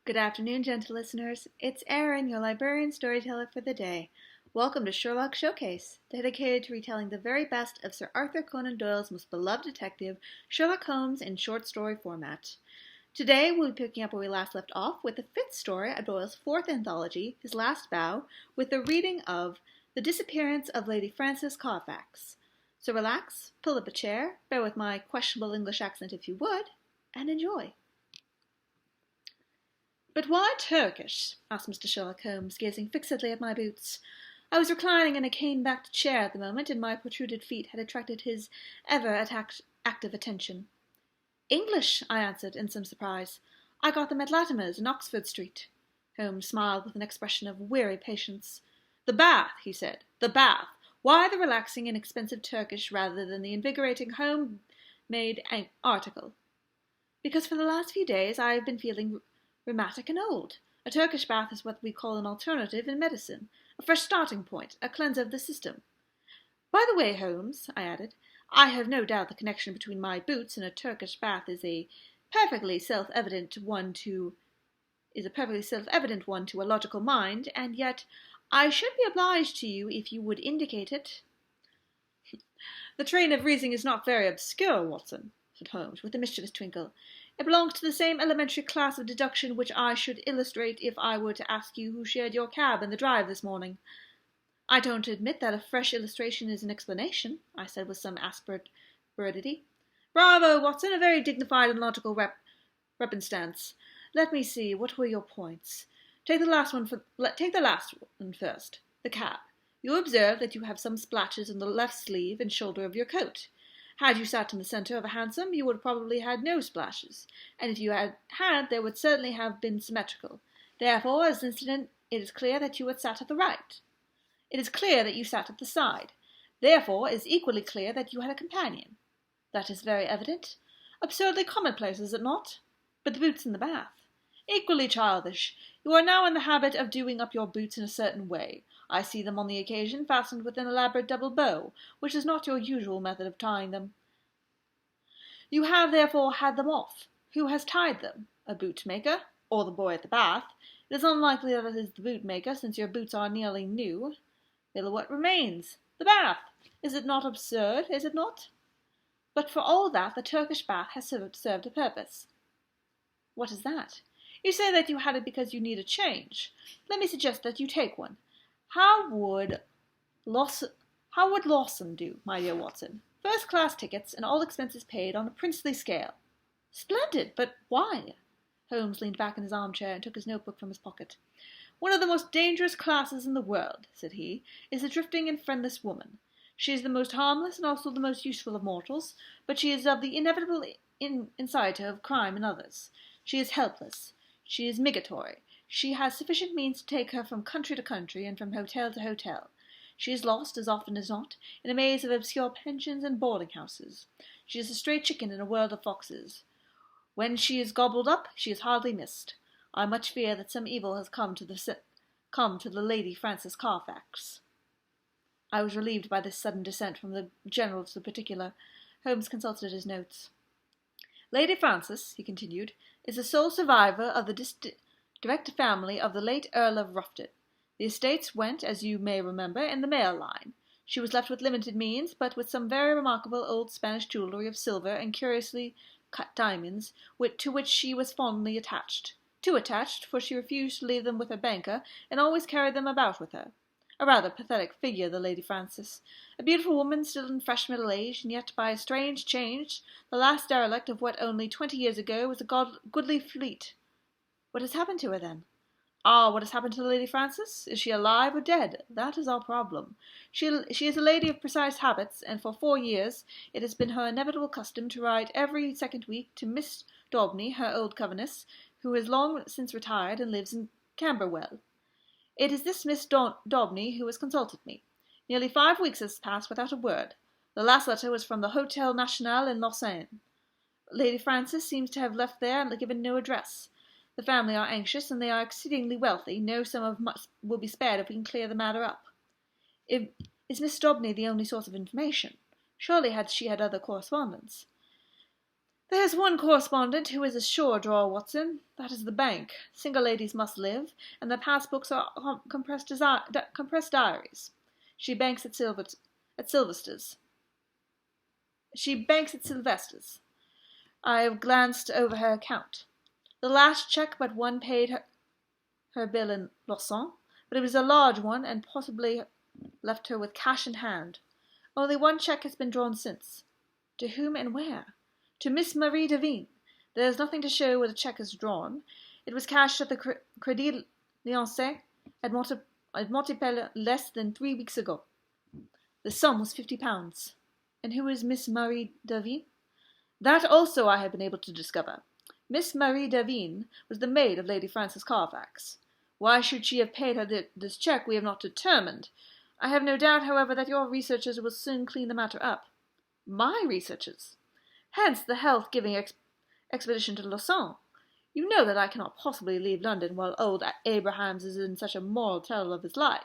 Good afternoon, gentle listeners. It's Erin, your librarian storyteller for the day. Welcome to Sherlock Showcase, dedicated to retelling the very best of Sir Arthur Conan Doyle's most beloved detective, Sherlock Holmes, in short story format. Today, we'll be picking up where we last left off with the fifth story of Doyle's fourth anthology, His Last Bow, with the reading of The Disappearance of Lady Frances Carfax. So relax, pull up a chair, bear with my questionable English accent if you would, and enjoy. "But why Turkish?" asked Mr. Sherlock Holmes, gazing fixedly at my boots. I was reclining in a cane-backed chair at the moment, and my protruded feet had attracted his ever-active attention. "English," I answered, in some surprise. "I got them at Latimer's in Oxford Street." Holmes smiled with an expression of weary patience. "The bath," he said. "The bath. Why the relaxing, inexpensive Turkish rather than the invigorating home-made article?" "Because for the last few days I have been feeling rheumatic and old. A Turkish bath is what we call an alternative in medicine, a fresh starting point, a cleanser of the system. By the way, Holmes," I added, "I have no doubt the connection between my boots and a Turkish bath is a perfectly self-evident one to a logical mind, and yet I should be obliged to you if you would indicate it." "The train of reasoning is not very obscure, Watson," said Holmes, with a mischievous twinkle. "It belongs to the same elementary class of deduction which I should illustrate if I were to ask you who shared your cab in the drive this morning." "I don't admit that a fresh illustration is an explanation," I said with some asperity. "Bravo, Watson, a very dignified and logical remonstrance. Let me see, what were your points? Take the last one first. The cab. You observe that you have some splashes on the left sleeve and shoulder of your coat. Had you sat in the centre of a hansom, you would probably have had no splashes, and if you had, they would certainly have been symmetrical. Therefore, as an incident, it is clear that you had sat at the right. It is clear that you sat at the side. Therefore, it is equally clear that you had a companion. That is very evident. Absurdly commonplace, is it not? But the boots in the bath. Equally childish. You are now in the habit of doing up your boots in a certain way. I see them on the occasion fastened with an elaborate double bow, which is not your usual method of tying them. You have therefore had them off. Who has tied them? A bootmaker, or the boy at the bath? It is unlikely that it is the bootmaker, since your boots are nearly new. Then what remains? The bath. Is it not absurd, is it not? But for all that, the Turkish bath has served a purpose." "What is that?" "You say that you had it because you need a change. Let me suggest that you take one. How would Lawson do, my dear Watson? First-class tickets and all expenses paid on a princely scale." "Splendid! But why?" Holmes leaned back in his armchair and took his notebook from his pocket. "One of the most dangerous classes in the world," said he, "is the drifting and friendless woman. She is the most harmless and also the most useful of mortals, but she is of the inevitable inciter of crime in others. She is helpless. She is migratory. She has sufficient means to take her from country to country and from hotel to hotel. She is lost, as often as not, in a maze of obscure pensions and boarding-houses. She is a stray chicken in a world of foxes. When she is gobbled up, she is hardly missed. I much fear that some evil has come to the Lady Frances Carfax." I was relieved by this sudden descent from the general to the particular. Holmes consulted his notes. "Lady Frances," he continued, "is the sole survivor of the direct family of the late Earl of Ruffton. The estates went, as you may remember, in the male line. She was left with limited means, but with some very remarkable old Spanish jewellery of silver and curiously cut diamonds, to which she was fondly attached. Too attached, for she refused to leave them with her banker, and always carried them about with her. A rather pathetic figure, the Lady Frances. A beautiful woman still in fresh middle age, and yet by a strange change, the last derelict of what only 20 years ago was a goodly fleet." "What has happened to her, then?" "Ah, what has happened to the Lady Frances? Is she alive or dead? That is our problem. She is a lady of precise habits, and for 4 years it has been her inevitable custom to write every second week to Miss Daubeny, her old governess, who has long since retired and lives in Camberwell. It is this Miss Daubeny who has consulted me. Nearly 5 weeks has passed without a word. The last letter was from the Hotel National in Lausanne. Lady Frances seems to have left there and given no address. The family are anxious, and they are exceedingly wealthy. No sum of much will be spared if we can clear the matter up." "Is Miss Daubeny the only source of information? Surely she had other correspondents?" There's one correspondent who is a sure draw, Watson. That is the bank. Single ladies must live, and their passbooks are compressed diaries. She banks at Sylvester's. I have glanced over her account. The last cheque but one paid her bill in Lausanne, but it was a large one and possibly left her with cash in hand. Only one cheque has been drawn since. To whom and where? To Miss Marie Devine. There is nothing to show where the cheque is drawn. It was cashed at the Crédit Lyonnais at Montpellier less than 3 weeks ago. The sum was £50. And who is Miss Marie Devine? That also I have been able to discover. Miss Marie Devine was the maid of Lady Frances Carfax. Why should she have paid her this cheque we have not determined. I have no doubt, however, that your researchers will soon clean the matter up. My researchers? Hence the health-giving expedition to Lausanne. You know that I cannot possibly leave London while old Abrahams is in such a moral terror of his life.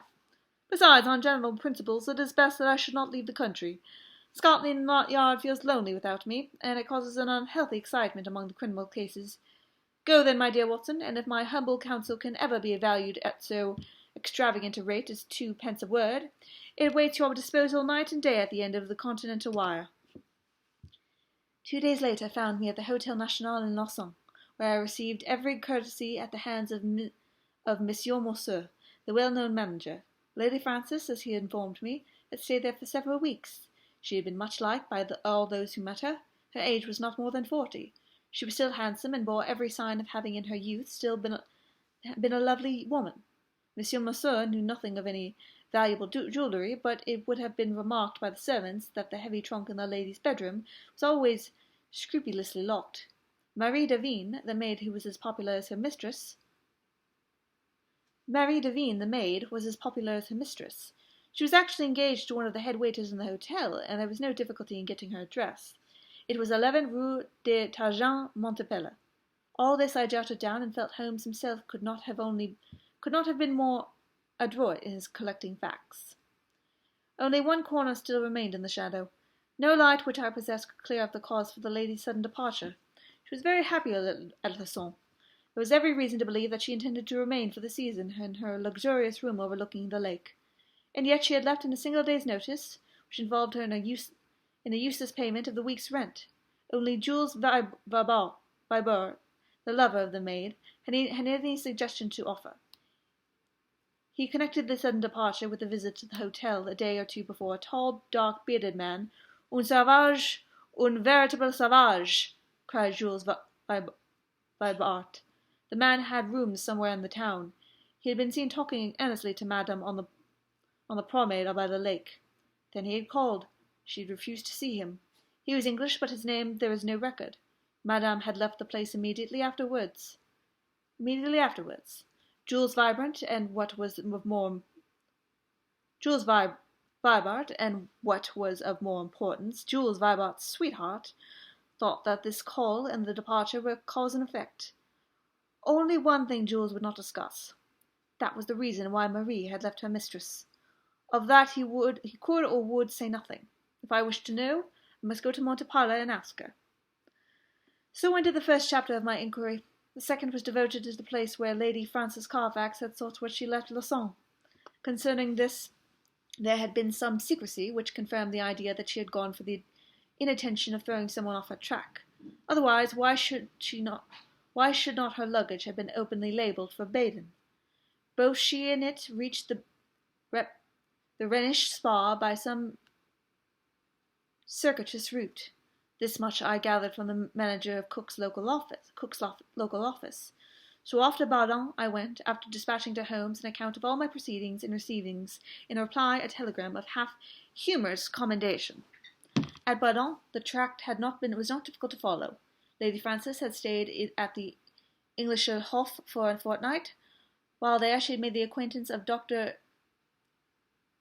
Besides, on general principles, it is best that I should not leave the country. Scotland Yard feels lonely without me, and it causes an unhealthy excitement among the criminal cases. Go then, my dear Watson, and if my humble counsel can ever be valued at so extravagant a rate as 2 pence a word, it waits your disposal night and day at the end of the continental wire. 2 days later found me at the Hotel National in Lausanne, where I received every courtesy at the hands of Monsieur Morceau, the well-known manager. Lady Frances, as he informed me, had stayed there for several weeks. She had been much liked by all those who met her. Her age was not more than 40. She was still handsome, and bore every sign of having in her youth still been a lovely woman. Monsieur Morceau knew nothing of any valuable jewellery, but it would have been remarked by the servants that the heavy trunk in the lady's bedroom was always scrupulously locked. Marie Devine, the maid who was as popular as her mistress, She was actually engaged to one of the head waiters in the hotel, and there was no difficulty in getting her address. It was 11 Rue de Targent, Montpellier. All this I jotted down, and felt Holmes himself could not have been more adroit in his collecting facts. Only one corner still remained in the shadow. No light which I possessed could clear up the cause for the lady's sudden departure. She was very happy at Lausanne. There was every reason to believe that she intended to remain for the season in her luxurious room overlooking the lake. And yet she had left in a single day's notice, which involved her in a useless payment of the week's rent. Only Jules Vibert, the lover of the maid, had any suggestion to offer. He connected the sudden departure with a visit to the hotel a day or two before. A tall, dark-bearded man, un véritable sauvage, cried Jules Vibert. The man had rooms somewhere in the town. He had been seen talking earnestly to Madame on the promenade by the lake. Then he had called. She had refused to see him. He was English, but his name there is no record. Madame had left the place immediately afterwards. Jules Vibert, and what was of more importance, Jules Vibert's sweetheart, thought that this call and the departure were cause and effect. Only one thing Jules would not discuss. That was the reason why Marie had left her mistress. Of that he could or would say nothing. If I wished to know, I must go to Montpellier and ask her. So ended the first chapter of my inquiry. The second was devoted to the place where Lady Frances Carfax had thought when she left Lausanne. Concerning this, there had been some secrecy, which confirmed the idea that she had gone for the inattention of throwing someone off her track. Otherwise, why should not her luggage have been openly labelled for Baden? Both she and it reached the Rhenish Spa by some circuitous route. This much I gathered from the manager of Cook's local office. So off to Baden I went, after dispatching to Holmes an account of all my proceedings and receivings, in reply a telegram of half humorous commendation. At Baden the tract was not difficult to follow. Lady Frances had stayed at the Englischer Hof for a fortnight. While there she had made the acquaintance of Dr.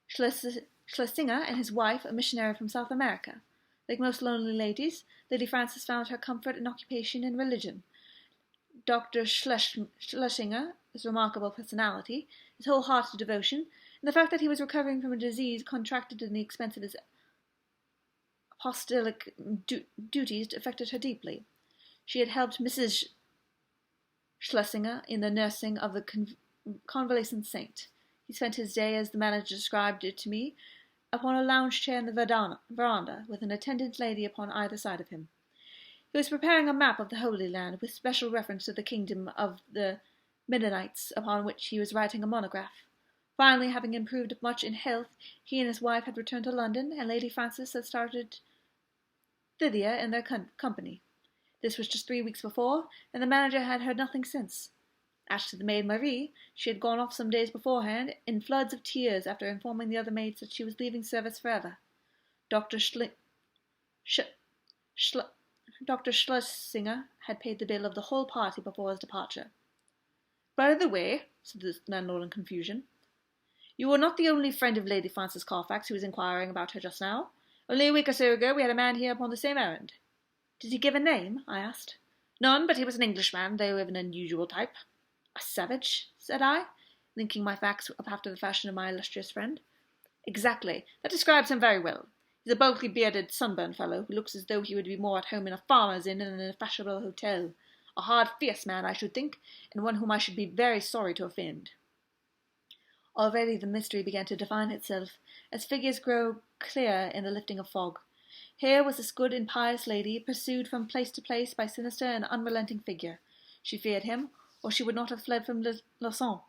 Schlesinger and his wife, a missionary from South America. Like most lonely ladies, Lady Frances found her comfort in occupation and religion. Dr. Schlesinger, his remarkable personality, his whole-hearted devotion, and the fact that he was recovering from a disease contracted at the expense of his apostolic duties affected her deeply. She had helped Mrs. Schlesinger in the nursing of the convalescent saint. He spent his day, as the manager described it to me, upon a lounge chair in the veranda, with an attendant lady upon either side of him. He was preparing a map of the Holy Land, with special reference to the kingdom of the Mennonites, upon which he was writing a monograph. Finally, having improved much in health, he and his wife had returned to London, and Lady Frances had started thither in their company. This was just 3 weeks before, and the manager had heard nothing since. As to the maid Marie, she had gone off some days beforehand, in floods of tears, after informing the other maids that she was leaving service forever. Dr. Schlesinger had paid the bill of the whole party before his departure. "By the way," said the landlord in confusion, "you are not the only friend of Lady Frances Carfax who was inquiring about her just now. Only a week or so ago we had a man here upon the same errand." "Did he give a name?" I asked. "None, but he was an Englishman, though of an unusual type." "A savage?" said I, linking my facts up after the fashion of my illustrious friend. "Exactly. That describes him very well. He's a bulky, bearded, sunburned fellow, who looks as though he would be more at home in a farmer's inn than in a fashionable hotel. A hard, fierce man, I should think, and one whom I should be very sorry to offend." Already the mystery began to define itself, as figures grow clear in the lifting of fog. Here was this good and pious lady, pursued from place to place by sinister and unrelenting figure. She feared him, or she would not have fled from Lausanne.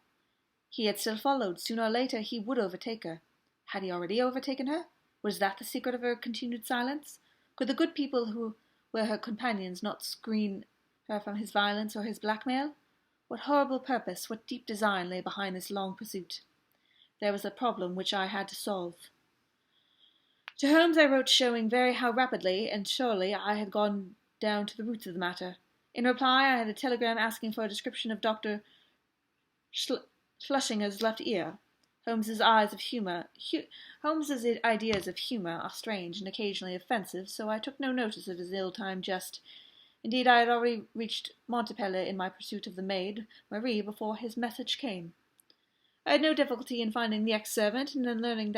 He had still followed. Sooner or later he would overtake her. Had he already overtaken her? Was that the secret of her continued silence? Could the good people who were her companions not screen her from his violence or his blackmail? What horrible purpose, what deep design lay behind this long pursuit? There was a problem which I had to solve. To Holmes I wrote, showing how rapidly and surely I had gone down to the roots of the matter. In reply, I had a telegram asking for a description of Dr. Schlesinger's left ear. Holmes's ideas of humour are strange and occasionally offensive, so I took no notice of his ill-timed jest. Indeed, I had already reached Montpellier in my pursuit of the maid, Marie, before his message came. I had no difficulty in finding the ex-servant, and in learning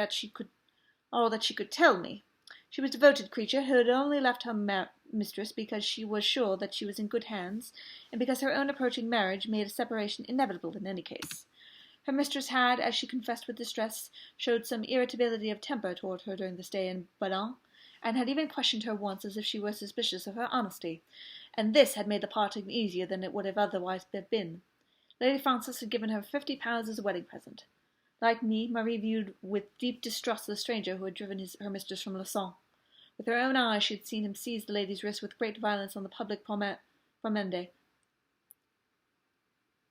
all that she could tell me. She was a devoted creature who had only left her mistress because she was sure that she was in good hands, and because her own approaching marriage made a separation inevitable in any case. Her mistress had, as she confessed with distress, showed some irritability of temper toward her during the stay in Baden, and had even questioned her once as if she were suspicious of her honesty, and this had made the parting easier than it would have otherwise been. Lady Frances had given her £50 as a wedding present. Like me, Marie viewed with deep distrust the stranger who had driven her mistress from Lausanne. With her own eyes she had seen him seize the lady's wrist with great violence on the public promenade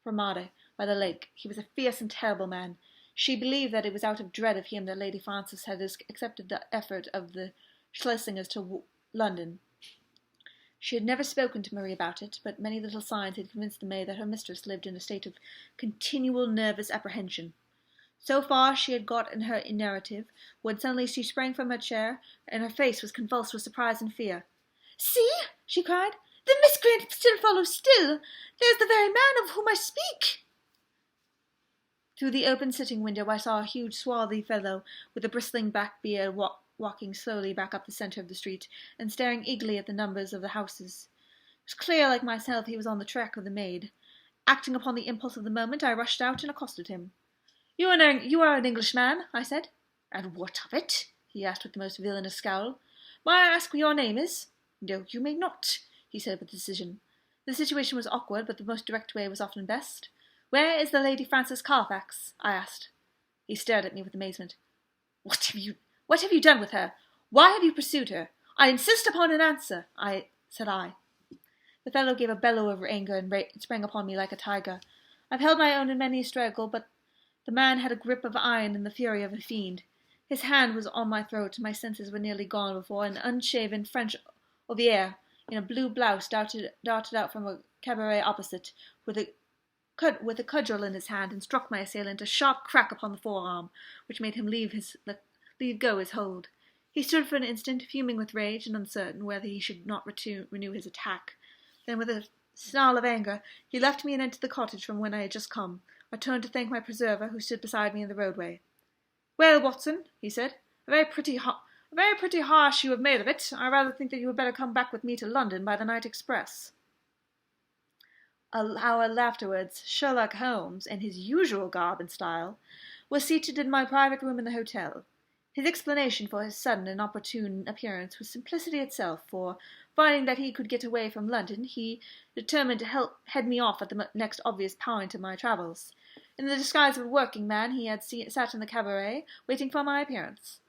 by the lake. He was a fierce and terrible man. She believed that it was out of dread of him that Lady Frances had accepted the effort of the Schlesingers to London. She had never spoken to Marie about it, but many little signs had convinced the maid that her mistress lived in a state of continual nervous apprehension. So far she had got in her narrative, when suddenly she sprang from her chair, and her face was convulsed with surprise and fear. "See!" she cried. "The miscreant still follows still! There's the very man of whom I speak!" Through the open sitting window I saw a huge swarthy fellow, with a bristling black beard, walking slowly back up the centre of the street, and staring eagerly at the numbers of the houses. It was clear, like myself, he was on the track of the maid. Acting upon the impulse of the moment, I rushed out and accosted him. You are an Englishman," I said. "And what of it?" he asked with the most villainous scowl. "May I ask what your name is?" "No, you may not," he said with decision. The situation was awkward, but the most direct way was often best. "Where is the Lady Frances Carfax?" I asked. He stared at me with amazement. What have you done with her? Why have you pursued her? I insist upon an answer," said I. The fellow gave a bellow of anger and sprang upon me like a tiger. I've held my own in many a struggle, but the man had a grip of iron and the fury of a fiend. His hand was on my throat, and my senses were nearly gone before an unshaven French ouvrier in a blue blouse darted out from a cabaret opposite, with a cudgel in his hand, and struck my assailant a sharp crack upon the forearm, which made him leave go his hold. He stood for an instant, fuming with rage, and uncertain whether he should not renew his attack. Then, with a snarl of anger, he left me and entered the cottage from whence I had just come. I turned to thank my preserver, who stood beside me in the roadway. "Well, Watson," he said, a very pretty harsh you have made of it. I rather think that you had better come back with me to London by the night express." An hour afterwards, Sherlock Holmes, in his usual garb and style, was seated in my private room in the hotel. His explanation for his sudden and opportune appearance was simplicity itself, for, finding that he could get away from London, he determined to head me off at the next obvious point of my travels. In the disguise of a working man, he had sat in the cabaret, waiting for my appearance.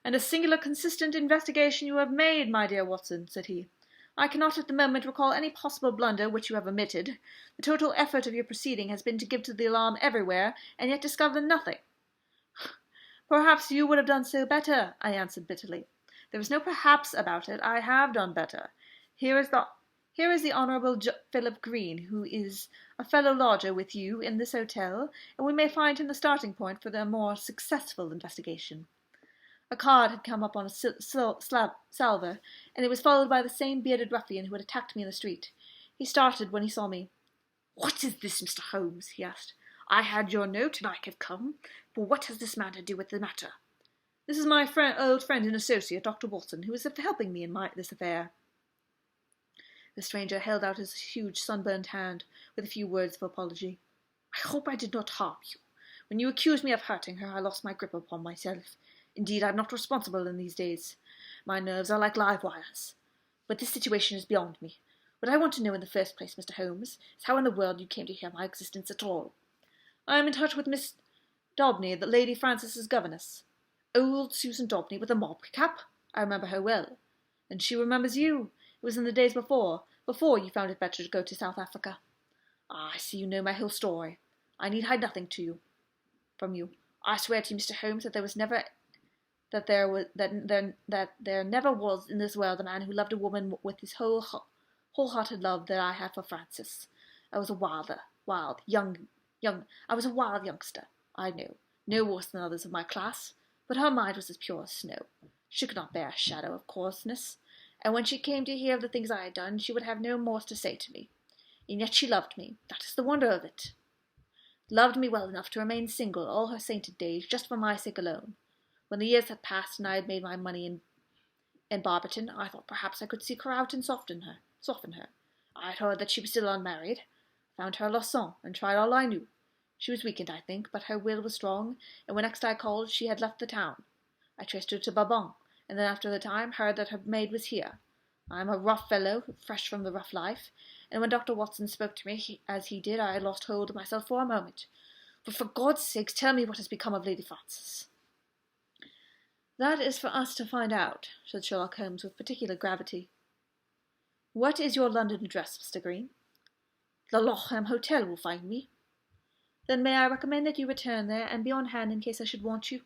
"And a singular consistent investigation you have made, my dear Watson," said he. "I cannot at the moment recall any possible blunder which you have omitted. The total effort of your proceeding has been to give to the alarm everywhere, and yet discover nothing." "Perhaps you would have done so better," I answered bitterly. "There is no perhaps about it. I have done better. Here is the Honourable Philip Green, who is a fellow lodger with you in this hotel, and we may find him the starting point for a more successful investigation." A card had come up on a salver, and it was followed by the same bearded ruffian who had attacked me in the street. He started when he saw me. "What is this, Mr. Holmes?" he asked. "I had your note, and I have come. But what has this man to do with the matter?" "This is my old friend and associate, Dr. Watson, who is helping me in this affair." The stranger held out his huge sunburned hand, with a few words of apology. "I hope I did not harm you. When you accused me of hurting her, I lost my grip upon myself. Indeed, I am not responsible in these days. My nerves are like live wires. But this situation is beyond me. What I want to know in the first place, Mr. Holmes, is how in the world you came to hear my existence at all." "I am in touch with Miss Daubeny, the Lady Frances's governess." "Old Susan Daubeny with a mob cap? I remember her well." "And she remembers you. It was in the days before you found it better to go to South Africa." "Ah, I see you know my whole story. I need hide nothing from you. I swear to you, Mr. Holmes, that there never was in this world a man who loved a woman with his wholehearted love that I had for Frances. I was a wild youngster, I know, no worse than others of my class, but her mind was as pure as snow. She could not bear a shadow of coarseness, and when she came to hear of the things I had done, she would have no more to say to me. And yet she loved me. That is the wonder of it. Loved me well enough to remain single all her sainted days, just for my sake alone. When the years had passed and I had made my money in Barberton, I thought perhaps I could seek her out and soften her. I had heard that she was still unmarried. I found her à Lausanne, and tried all I knew. She was weakened, I think, but her will was strong, and when next I called she had left the town. I traced her to Bourbon, and then after the time heard that her maid was here. I am a rough fellow, fresh from the rough life, and when Dr. Watson spoke to me as he did, I lost hold of myself for a moment. But for God's sake, tell me what has become of Lady Frances." "That is for us to find out," said Sherlock Holmes with particular gravity. "What is your London address, Mr. Green?" "The Lochham Hotel will find me." "Then may I recommend that you return there, and be on hand in case I should want you?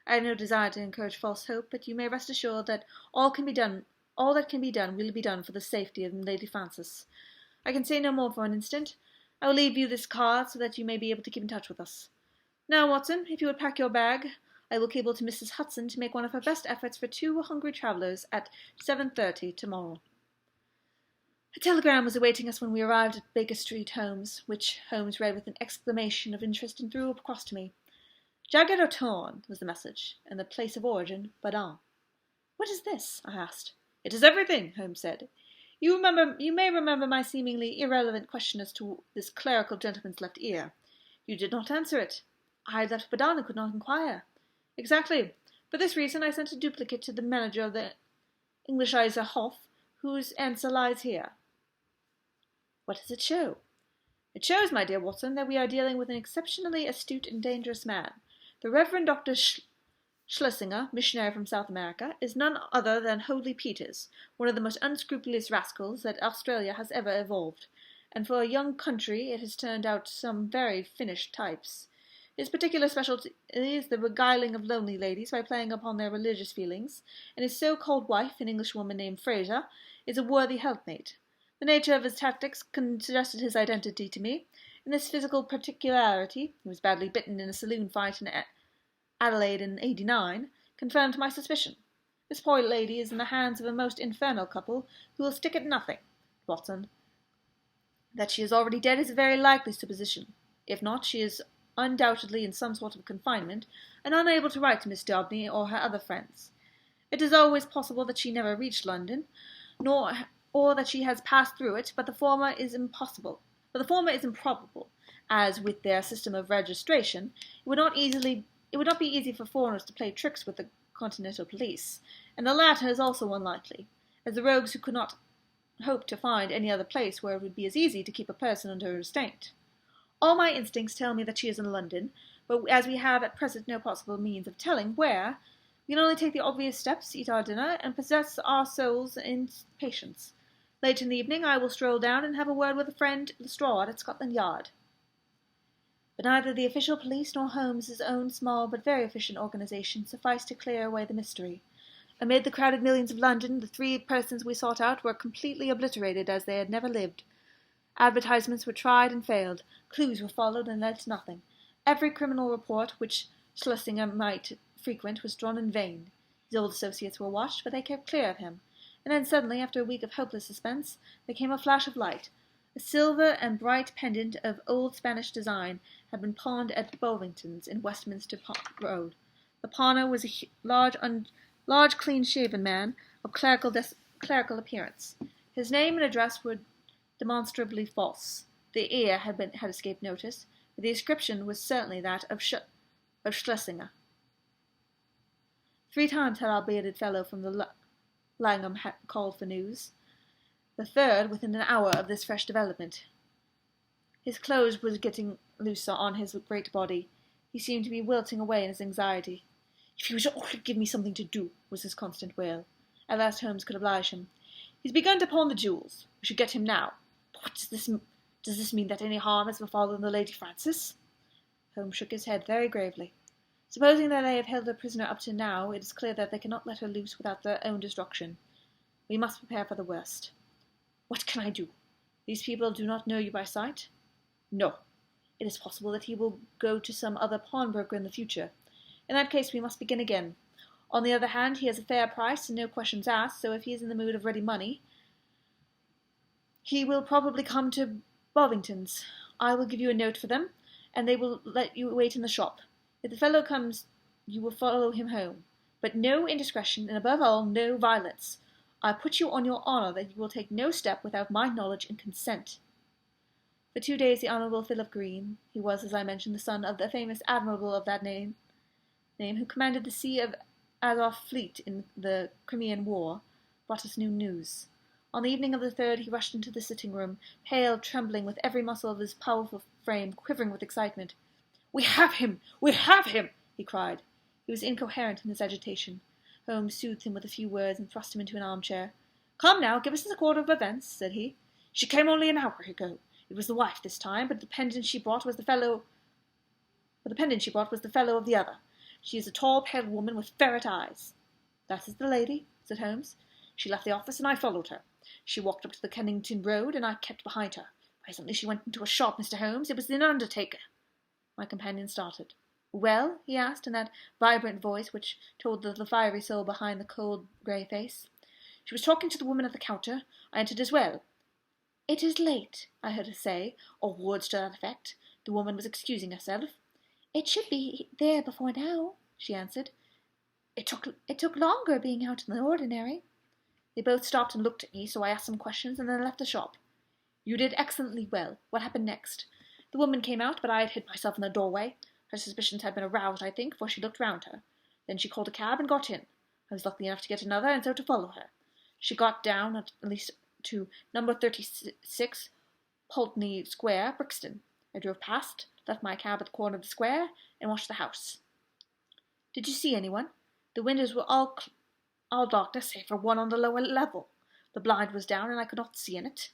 I have no desire to encourage false hope, but you may rest assured that all that can be done will be done for the safety of Lady Frances. I can say no more for an instant. I will leave you this card so that you may be able to keep in touch with us. Now, Watson, if you would pack your bag, I will cable to Mrs. Hudson to make one of her best efforts for 2 hungry travellers at 7:30 tomorrow." A telegram was awaiting us when we arrived at Baker Street, Holmes, which Holmes read with an exclamation of interest and threw across to me. "Jagged or torn," was the message, and the place of origin, Badin. "What is this?" I asked. "It is everything," Holmes said. You may remember my seemingly irrelevant question as to this clerical gentleman's left ear. You did not answer it. I had left Badin and could not inquire." "Exactly. For this reason I sent a duplicate to the manager of the Englischizer Hof, whose answer lies here." "What does it show?" "It shows, my dear Watson, that we are dealing with an exceptionally astute and dangerous man. The Reverend Dr. Schlesinger, missionary from South America, is none other than Holy Peters, one of the most unscrupulous rascals that Australia has ever evolved, and for a young country it has turned out some very finished types. His particular specialty is the beguiling of lonely ladies by playing upon their religious feelings, and his so-called wife, an Englishwoman named Fraser, is a worthy helpmate. The nature of his tactics suggested his identity to me. In this physical particularity, he was badly bitten in a saloon fight in Adelaide in '89, confirmed my suspicion. This poor lady is in the hands of a most infernal couple who will stick at nothing, Watson. That she is already dead is a very likely supposition. If not, she is undoubtedly in some sort of confinement, and unable to write to Miss Daubeny or her other friends. It is always possible that she never reached London, or that she has passed through it, but the former is impossible. but the former is improbable, as with their system of registration, it would not be easy for foreigners to play tricks with the continental police, and the latter is also unlikely, as the rogues who could not hope to find any other place where it would be as easy to keep a person under restraint. All my instincts tell me that she is in London, but as we have at present no possible means of telling where, we can only take the obvious steps, eat our dinner, and possess our souls in patience. Late in the evening I will stroll down and have a word with a friend Lestrade at Scotland Yard. But neither the official police nor Holmes's own small but very efficient organization sufficed to clear away the mystery. Amid the crowded millions of London, the 3 persons we sought out were completely obliterated as they had never lived. Advertisements were tried and failed. Clues were followed and led to nothing. Every criminal report which Schlesinger might frequent was drawn in vain. His old associates were watched, but they kept clear of him. And then suddenly, after a week of hopeless suspense, there came a flash of light. A silver and bright pendant of old Spanish design had been pawned at Bovington's in Westminster Road. The pawner was a large, clean-shaven man of clerical appearance. His name and address were demonstrably false. The ear had escaped notice, but the inscription was certainly that of Schlesinger. 3 times had our bearded fellow from the Langham called for news. The third within an hour of this fresh development. His clothes were getting looser on his great body. He seemed to be wilting away in his anxiety. "If he would only give me something to do," was his constant wail. At last Holmes could oblige him. "He's begun to pawn the jewels. We should get him now. But what does this mean that any harm has befallen the Lady Frances?" Holmes shook his head very gravely. "Supposing that they have held her prisoner up to now, it is clear that they cannot let her loose without their own destruction. We must prepare for the worst." "What can I do? These people do not know you by sight?" "No. It is possible that he will go to some other pawnbroker in the future. In that case we must begin again. On the other hand, he has a fair price and no questions asked, so if he is in the mood of ready money, he will probably come to Bovington's. I will give you a note for them, and they will let you wait in the shop. If the fellow comes, you will follow him home. But no indiscretion, and above all, no violence. I put you on your honour that you will take no step without my knowledge and consent." For 2 days the Honourable Philip Green, he was, as I mentioned, the son of the famous admiral of that name who commanded the Sea of Azov fleet in the Crimean War, brought us new news. On the evening of the 3rd he rushed into the sitting-room, pale, trembling, with every muscle of his powerful frame quivering with excitement. "We have him! We have him!" he cried. He was incoherent in his agitation. Holmes soothed him with a few words and thrust him into an armchair. "Come now, give us the quarter of events," said he. "She came only an hour ago. It was the wife this time, but the pendant she brought was the fellow of the other. She is a tall, pale woman with ferret eyes." "That is the lady," said Holmes. "She left the office, and I followed her. She walked up to the Kennington Road, and I kept behind her. Presently she went into a shop, Mr. Holmes. It was an undertaker." My companion started. "Well?" he asked, in that vibrant voice which told of the fiery soul behind the cold grey face. "She was talking to the woman at the counter. I entered as well. 'It is late,' I heard her say, or words to that effect. The woman was excusing herself. 'It should be there before now,' she answered. It took longer being out than ordinary." They both stopped and looked at me, so I asked some questions and then left the shop. "You did excellently well. What happened next?" "The woman came out, but I had hid myself in the doorway. Her suspicions had been aroused, I think, for she looked round her. Then she called a cab and got in. I was lucky enough to get another, and so to follow her. She got down at least to number 36, Pulteney Square, Brixton. I drove past, left my cab at the corner of the square, and watched the house." "Did you see anyone?" "The windows were all darkness, save for one on the lower level. The blind was down, and I could not see in it.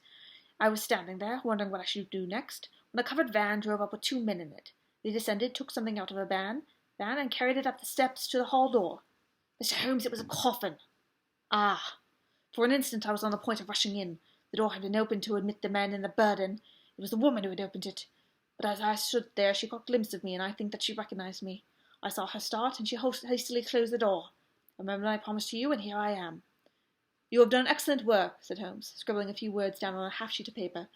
I was standing there, wondering what I should do next, when a covered van drove up with 2 men in it. They descended, took something out of a van, and carried it up the steps to the hall door. Mr. Holmes, it was a coffin." "Ah!" For an instant I was on the point of rushing in. The door had been opened to admit the men and the burden. It was the woman who had opened it. But as I stood there she caught a glimpse of me, and I think that she recognized me. I saw her start, and she hastily closed the door. I remembered my promise to you, and here I am." "You have done excellent work," said Holmes, scribbling a few words down on a half-sheet of paper.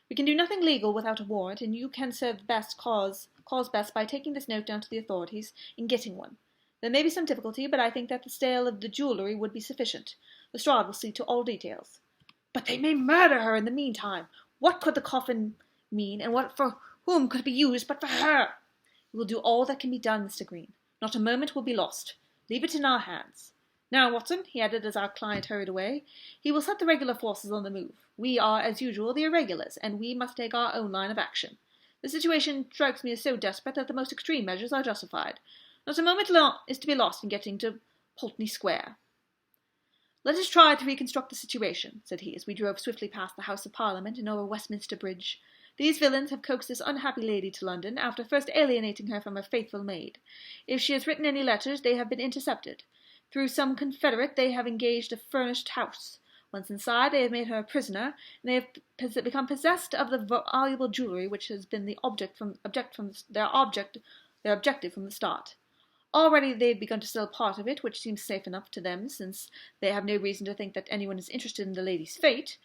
"We can do nothing legal without a warrant, and you can serve the best cause best by taking this note down to the authorities and getting one. There may be some difficulty, but I think that the sale of the jewellery would be sufficient. Lestrade will see to all details." "But they may murder her in the meantime. What could the coffin mean, and what for whom could it be used but for her? We will do all that can be done, Mr. Green. Not a moment will be lost. Leave it in our hands. Now, Watson, he added as our client hurried away, he will set the regular forces on the move. We are, as usual, the irregulars, and we must take our own line of action. The situation strikes me as so desperate that the most extreme measures are justified. Not a moment is to be lost in getting to Pulteney Square. Let us try to reconstruct the situation, said he, as we drove swiftly past the House of Parliament and over Westminster Bridge. These villains have coaxed this unhappy lady to London, after first alienating her from her faithful maid. If she has written any letters, they have been intercepted. Through some confederate, they have engaged a furnished house. Once inside, they have made her a prisoner, and they have become possessed of the valuable jewellery which has been their objective from the start. Already they have begun to sell part of it, which seems safe enough to them, since they have no reason to think that anyone is interested in the lady's fate.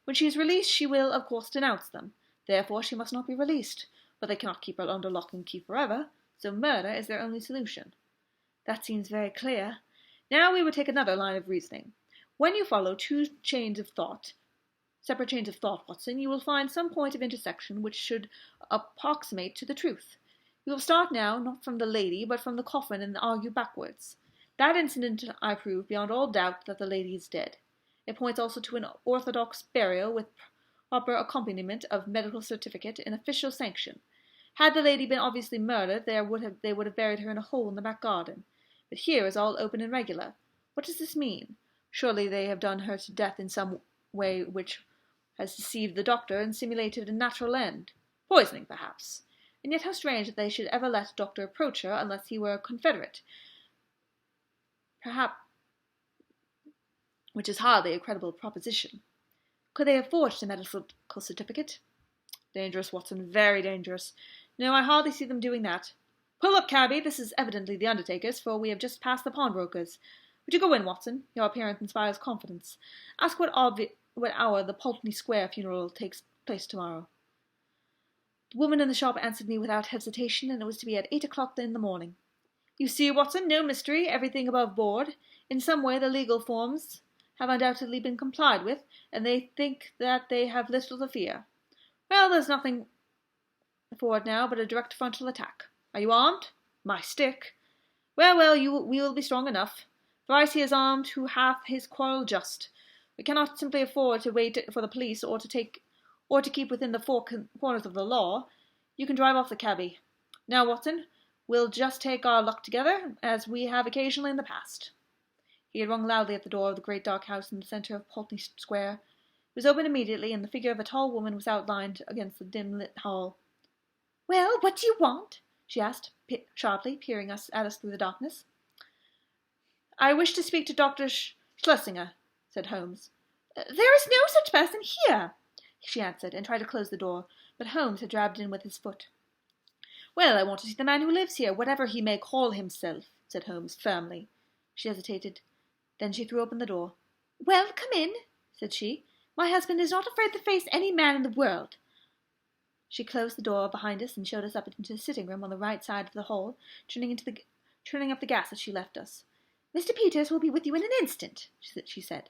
When she is released, she will, of course, denounce them. Therefore, she must not be released. But they cannot keep her under lock and key forever, so murder is their only solution. That seems very clear. Now we will take another line of reasoning. When you follow separate chains of thought, Watson, you will find some point of intersection which should approximate to the truth. You will start now, not from the lady, but from the coffin, and argue backwards. That incident I prove beyond all doubt that the lady is dead. It points also to an orthodox burial with proper accompaniment of medical certificate and official sanction. Had the lady been obviously murdered, they would have buried her in a hole in the back garden. But here is all open and regular. What does this mean? Surely they have done her to death in some way which has deceived the doctor and simulated a natural end. Poisoning, perhaps. And yet how strange that they should ever let a doctor approach her unless he were a confederate. Perhaps, which is hardly a credible proposition. Could they have forged a medical certificate? Dangerous, Watson, very dangerous. No, I hardly see them doing that. Pull up, cabby, this is evidently the undertaker's, for we have just passed the pawnbroker's. Would you go in, Watson? Your appearance inspires confidence. Ask what hour the Pulteney Square funeral takes place tomorrow. The woman in the shop answered me without hesitation, and it was to be at 8 o'clock in the morning. You see, Watson, no mystery, everything above board. In some way the legal forms have undoubtedly been complied with, and they think that they have little to fear. Well, there's nothing for it now but a direct frontal attack. Are you armed? My stick. Well, we will be strong enough. Thrice he is armed who hath his quarrel just. We cannot simply afford to wait for the police or to keep within the four corners of the law. You can drive off the cabby. Now, Watson, we'll just take our luck together, as we have occasionally in the past. He had rung loudly at the door of the great dark house in the centre of Pulteney Square. It was opened immediately, and the figure of a tall woman was outlined against the dim-lit hall. Well, what do you want? She asked, sharply, peering at us through the darkness. I wish to speak to Dr. Schlesinger, said Holmes. There is no such person here, she answered, and tried to close the door, but Holmes had dragged in with his foot. Well, I want to see the man who lives here, whatever he may call himself, said Holmes, firmly. She hesitated. Then she threw open the door. Well, come in, said she. My husband is not afraid to face any man in the world. She closed the door behind us and showed us up into the sitting-room on the right side of the hall, turning up the gas as she left us. Mr. Peters will be with you in an instant, she said.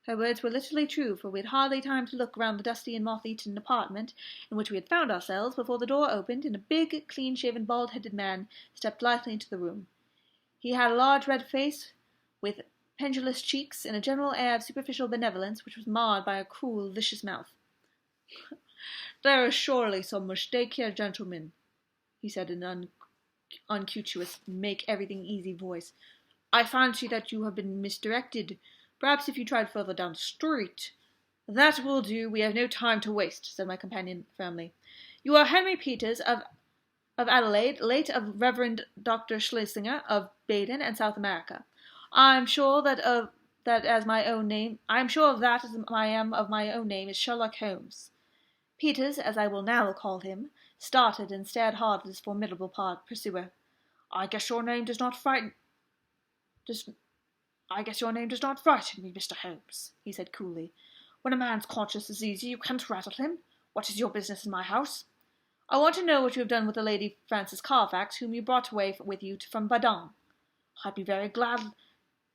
Her words were literally true, for we had hardly time to look round the dusty and moth-eaten apartment in which we had found ourselves before the door opened and a big, clean-shaven, bald-headed man stepped lightly into the room. He had a large red face with pendulous cheeks and a general air of superficial benevolence which was marred by a cruel, vicious mouth. There is surely some mistake here, gentlemen, he said in an unctuous, make-everything-easy voice. I fancy that you have been misdirected. Perhaps if you tried further down the street. That will do. We have no time to waste, said my companion firmly. You are Henry Peters of Adelaide, late of Reverend Dr. Schlesinger of Baden and South America. I am sure that of my own name is Sherlock Holmes. Peters, as I will now call him, started and stared hard at his formidable pursuer. I guess your name does not frighten me, Mr. Holmes, he said coolly. When a man's conscience is easy, you can't rattle him. What is your business in my house? I want to know what you have done with the Lady Frances Carfax, whom you brought away with you from Baden. I'd be very glad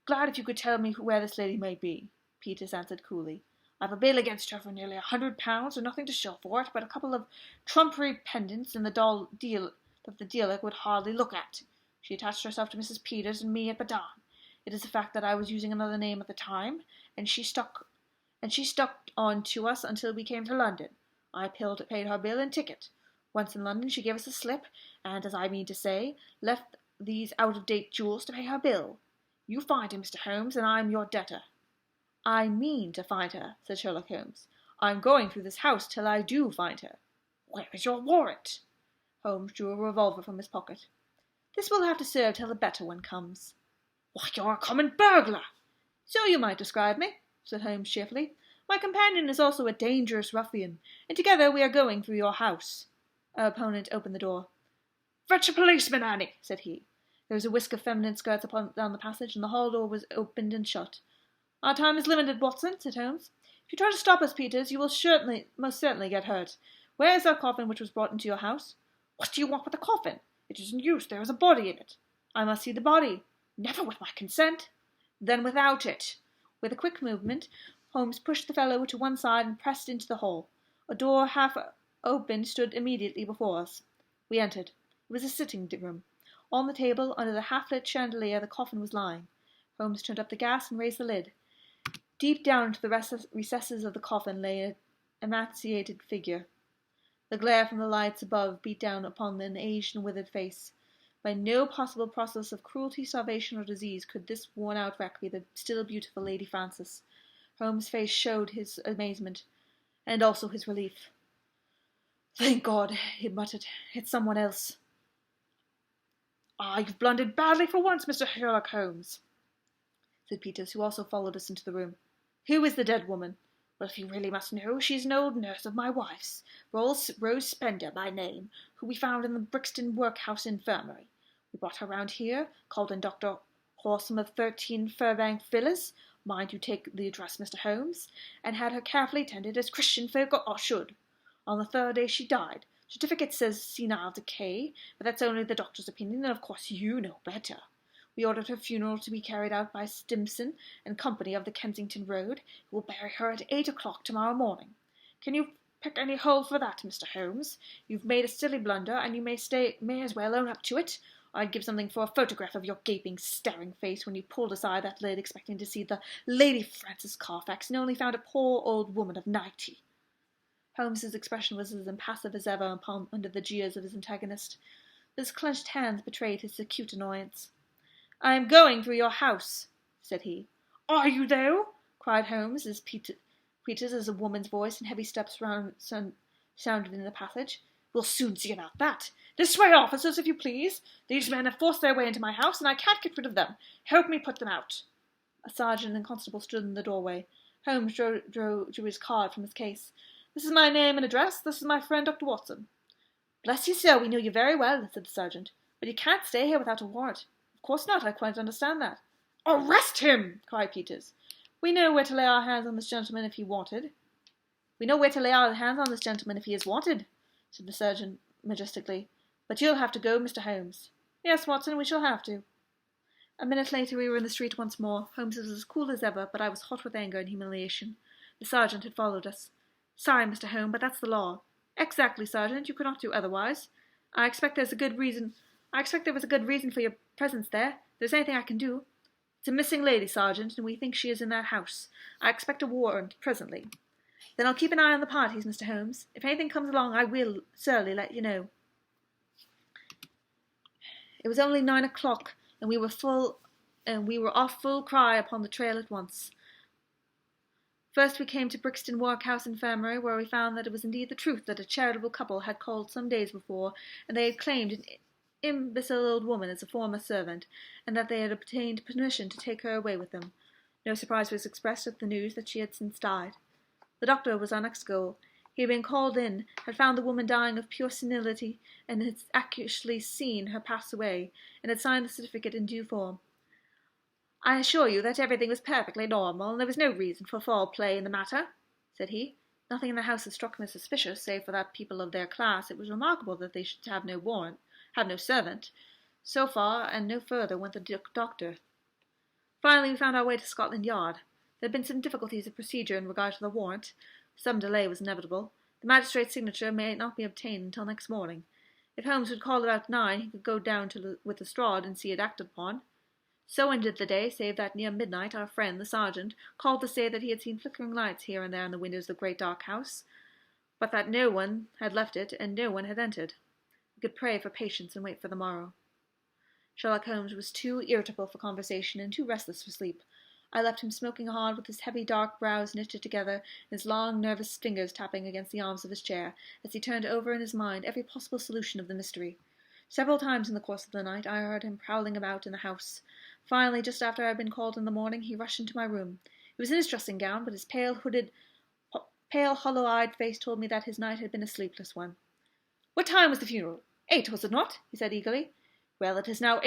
if you could tell me where this lady may be, Peters answered coolly. I've a bill against her for nearly £100, and nothing to show for it but a couple of trumpery pendants and the deal that the dealer would hardly look at. She attached herself to Mrs. Peters and me at Baden. It is the fact that I was using another name at the time, and she stuck on to us until we came to London. I paid her bill and ticket. Once in London, she gave us a slip, and, as I mean to say, left these out-of-date jewels to pay her bill. You find her, Mr. Holmes, and I'm your debtor." "I mean to find her," said Sherlock Holmes. "I'm going through this house till I do find her." "Where is your warrant?" Holmes drew a revolver from his pocket. "This will have to serve till the better one comes." "Why, you're a common burglar!" "So you might describe me," said Holmes cheerfully. "My companion is also a dangerous ruffian, and together we are going through your house." Our opponent opened the door. "Fetch a policeman, Annie," said he. There was a whisk of feminine skirts down the passage, and the hall door was opened and shut. "Our time is limited, Watson," said Holmes. "If you try to stop us, Peters, you will most certainly get hurt. Where is that coffin which was brought into your house?" "What do you want with the coffin? It is in use. There is a body in it." "I must see the body." "Never with my consent." "Then without it." With a quick movement, Holmes pushed the fellow to one side and pressed into the hall. A door half open stood immediately before us. We entered. It was a sitting room. On the table, under the half-lit chandelier, the coffin was lying. Holmes turned up the gas and raised the lid. Deep down into the recesses of the coffin lay an emaciated figure. The glare from the lights above beat down upon an aged and withered face. By no possible process of cruelty, starvation, or disease could this worn-out wreck be the still beautiful Lady Frances. Holmes' face showed his amazement, and also his relief. "Thank God," he muttered. "It's someone else." "Ah, you've blundered badly for once, Mr. Sherlock Holmes," said Peters, who also followed us into the room. "Who is the dead woman?" "Well, if you really must know, she's an old nurse of my wife's, Rose Spender by name, who we found in the Brixton Workhouse Infirmary. We brought her round here, called in Dr. Horsam of 13 Furbank Villas, mind you take the address, Mr. Holmes, and had her carefully tended as Christian folk should. On the third day she died. Certificate says senile decay, but that's only the doctor's opinion, and of course you know better. We ordered her funeral to be carried out by Stimson and Company of the Kensington Road, who will bury her at 8 o'clock tomorrow morning. Can you pick any hole for that, Mr. Holmes? You've made a silly blunder, and you may as well own up to it. I'd give something for a photograph of your gaping, staring face when you pulled aside that lid expecting to see the Lady Frances Carfax, and only found a poor old woman of 90. Holmes's expression was as impassive as ever under the jeers of his antagonist. His clenched hands betrayed his acute annoyance. "I am going through your house," said he. "Are you, though?" cried Holmes, as Peters, as a woman's voice and heavy steps sounded in the passage. "We'll soon see about that. This way, officers, if you please. These men have forced their way into my house, and I can't get rid of them. Help me put them out." A sergeant and constable stood in the doorway. Holmes drew his card from his case. "This is my name and address. This is my friend, Dr. Watson." "Bless you, sir, we know you very well," said the sergeant. "But you can't stay here without a warrant." "Of course not. I quite understand that." "Arrest him!" cried Peters. "We know where to lay our hands on this gentleman if he wanted." "We know where to lay our hands on this gentleman if he is wanted," said the sergeant majestically. "But you'll have to go, Mr. Holmes." "Yes, Watson, we shall have to." A minute later we were in the street once more. Holmes was as cool as ever, but I was hot with anger and humiliation. The sergeant had followed us. "Sorry, Mr. Holmes, but that's the law." "Exactly, Sergeant. You could not do otherwise." I expect there was a good reason for your presence there. If there's anything I can do." "It's a missing lady, Sergeant, and we think she is in that house. I expect a warrant presently." "Then I'll keep an eye on the parties, Mr. Holmes. If anything comes along, I will certainly let you know." It was only 9 o'clock, and we were off full cry upon the trail at once. First we came to Brixton Workhouse Infirmary, where we found that it was indeed the truth that a charitable couple had called some days before, and they had claimed an imbecile old woman as a former servant, and that they had obtained permission to take her away with them. No surprise was expressed at the news that she had since died. The doctor was our next goal. He had been called in, had found the woman dying of pure senility, and had actually seen her pass away, and had signed the certificate in due form. "I assure you that everything was perfectly normal, and there was no reason for foul play in the matter," said he. "Nothing in the house had struck me as suspicious, save for that people of their class. It was remarkable that they should have no warrant, have no servant. So far and no further went the doctor. Finally we found our way to Scotland Yard. There had been some difficulties of procedure in regard to the warrant. Some delay was inevitable. The magistrate's signature may not be obtained until next morning. If Holmes would call about 9, he could go down with the Strahd and see it acted upon. So ended the day, save that near midnight our friend, the sergeant, called to say that he had seen flickering lights here and there in the windows of the great dark house, but that no one had left it and no one had entered. We could pray for patience and wait for the morrow. Sherlock Holmes was too irritable for conversation and too restless for sleep. I left him smoking hard with his heavy dark brows knitted together and his long nervous fingers tapping against the arms of his chair as he turned over in his mind every possible solution of the mystery. Several times in the course of the night I heard him prowling about in the house. Finally, just after I had been called in the morning, he rushed into my room. He was in his dressing gown, but his pale, hollow-eyed face told me that his night had been a sleepless one. "What time was the funeral? 8, was it not?" he said eagerly. "Well, it is now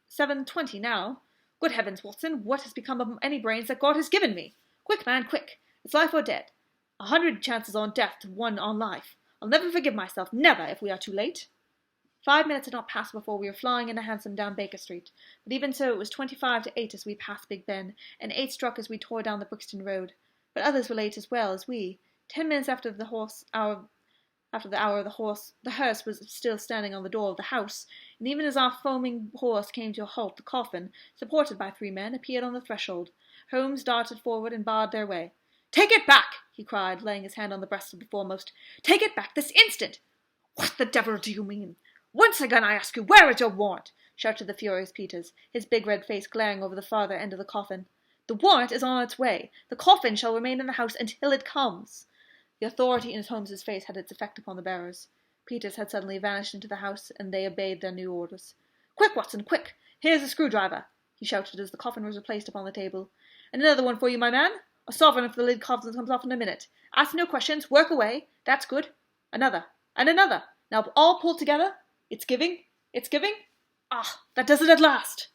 7:20 now. Good heavens, Watson, what has become of any brains that God has given me? Quick, man, quick! It's life or dead. 100 chances on death to 1 on life. I'll never forgive myself, never, if we are too late." 5 minutes had not passed before we were flying in a hansom down Baker Street, but even so it was 25 to 8 as we passed Big Ben, and 8 struck as we tore down the Brixton Road. But others were late as well as we. 10 minutes after the hour, the hearse was still standing on the door of the house, and even as our foaming horse came to a halt, the coffin, supported by 3 men, appeared on the threshold. Holmes darted forward and barred their way. "Take it back!" he cried, laying his hand on the breast of the foremost. "Take it back this instant!" "What the devil do you mean? Once again I ask you, where is your warrant?" shouted the furious Peters, his big red face glaring over the farther end of the coffin. "The warrant is on its way. The coffin shall remain in the house until it comes." The authority in Holmes's face had its effect upon the bearers. Peters had suddenly vanished into the house, and they obeyed their new orders. "Quick, Watson, quick! Here's a screwdriver," he shouted as the coffin was replaced upon the table. "And another one for you, my man. A sovereign if the lid comes off in a minute. Ask no questions. Work away. That's good. Another. And another. Now all pulled together. It's giving. It's giving. Ah, that does it at last."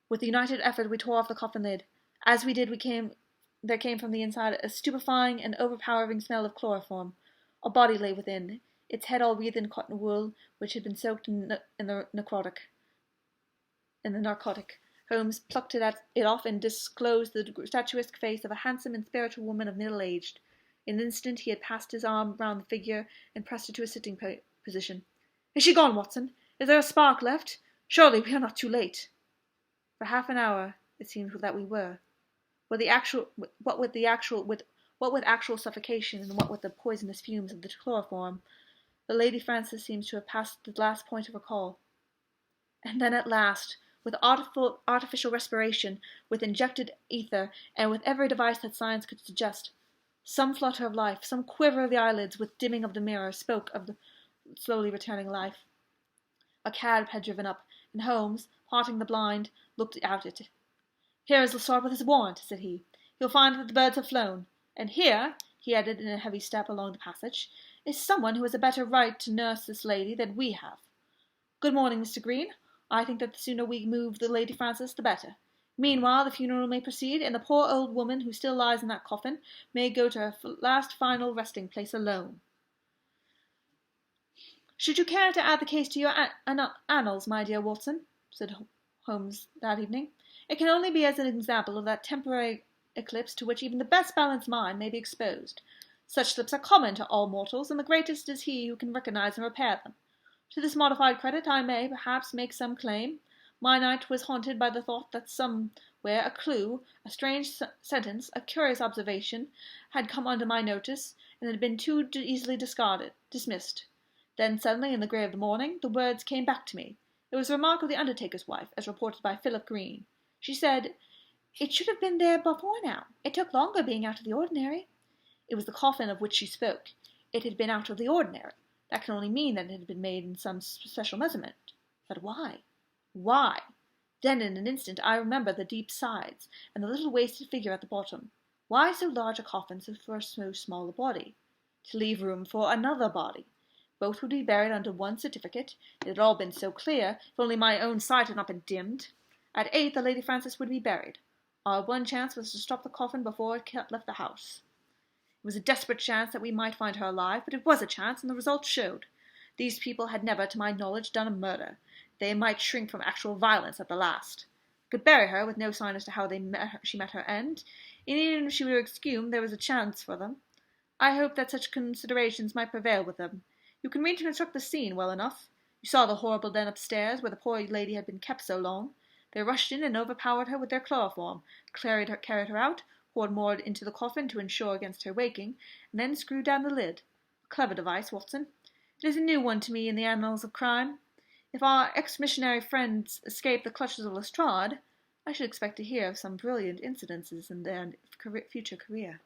With a united effort we tore off the coffin lid. As we did, there came from the inside a stupefying and overpowering smell of chloroform. A body lay within, its head all wreathed in cotton wool, which had been soaked in the narcotic. Holmes plucked it off and disclosed the statuesque face of a handsome and spiritual woman of middle age. In an instant he had passed his arm round the figure and pressed it to a sitting position. "Is she gone, Watson? Is there a spark left? Surely we are not too late." For half an hour it seemed that we were. What with actual suffocation and what with the poisonous fumes of the chloroform, the Lady Frances seems to have passed the last point of recall. And then at last, with artificial respiration, with injected ether, and with every device that science could suggest, some flutter of life, some quiver of the eyelids with dimming of the mirror spoke of the slowly returning life. A cab had driven up, and Holmes, parting the blind, looked out at it. "Here is Lestrade with his warrant," said he. "You'll find that the birds have flown. And here," he added in a heavy step along the passage, "is someone who has a better right to nurse this lady than we have. Good morning, Mr. Green. I think that the sooner we move the Lady Frances, the better. Meanwhile, the funeral may proceed, and the poor old woman who still lies in that coffin may go to her last final resting place alone." "Should you care to add the case to your annals, my dear Watson?" said Holmes that evening. "It can only be as an example of that temporary eclipse to which even the best balanced mind may be exposed. Such slips are common to all mortals, and the greatest is he who can recognize and repair them. To this modified credit I may, perhaps, make some claim. My night was haunted by the thought that somewhere a clue, a strange sentence, a curious observation, had come under my notice, and had been too easily dismissed. Then suddenly, in the grey of the morning, the words came back to me. It was a remark of the undertaker's wife, as reported by Philip Green. She said, 'It should have been there before now. It took longer being out of the ordinary.' It was the coffin of which she spoke. It had been out of the ordinary. That can only mean that it had been made in some special measurement. But why? Why? Then in an instant I remembered the deep sides, and the little wasted figure at the bottom. Why so large a coffin for so small a body? To leave room for another body. Both would be buried under one certificate. It had all been so clear, if only my own sight had not been dimmed. At 8 the Lady Frances would be buried. Our one chance was to stop the coffin before it left the house. It was a desperate chance that we might find her alive, but it was a chance, and the result showed. These people had never, to my knowledge, done a murder. They might shrink from actual violence at the last. Could bury her with no sign as to how she met her end, and even if she were exhumed, there was a chance for them. I hoped that such considerations might prevail with them. You can reconstruct the scene well enough. You saw the horrible den upstairs, where the poor lady had been kept so long. They rushed in and overpowered her with their chloroform, carried her out, poured more into the coffin to ensure against her waking, and then screwed down the lid. A clever device, Watson. It is a new one to me in the annals of crime. If our ex-missionary friends escape the clutches of Lestrade, I should expect to hear of some brilliant incidences in their future career.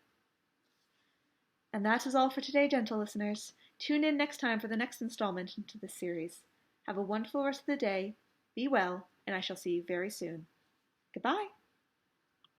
And that is all for today, gentle listeners. Tune in next time for the next installment into this series. Have a wonderful rest of the day, be well, and I shall see you very soon. Goodbye.